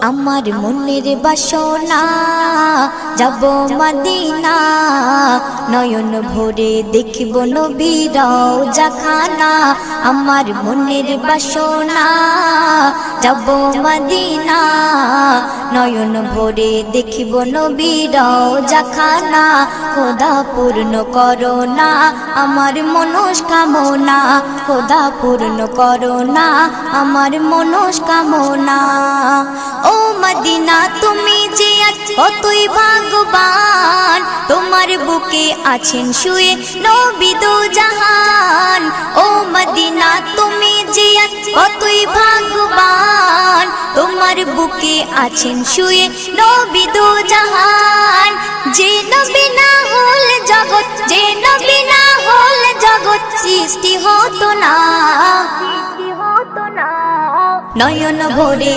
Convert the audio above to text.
আমার মনের বাসনা যাব মদিনা, নয়ন ভরে দেখিব নবীর রওজাখানা। আমার মনের বাসনা যাব মদিনা, নয়ন ভরে দেখিব নবীর রওজাখানা। খোদা পূর্ণ করো না আমার মনস্কামনা, খোদা পূর্ণ করো না আমার মনস্কামনা। ও মদিনা তুমি যে কতই ভাগ্যবান, তোমার বুকে আছেন শুয়ে নবী দো জাহান। ও মদিনা তুমি যে কতই ভাগ্যবান, তোমার বুকে আছেন শুয়ে নবী দো জাহান। যে নবী না হল জগৎ, যে নবী না হল জগৎ সৃষ্টি হতো না। নয়ন ভরে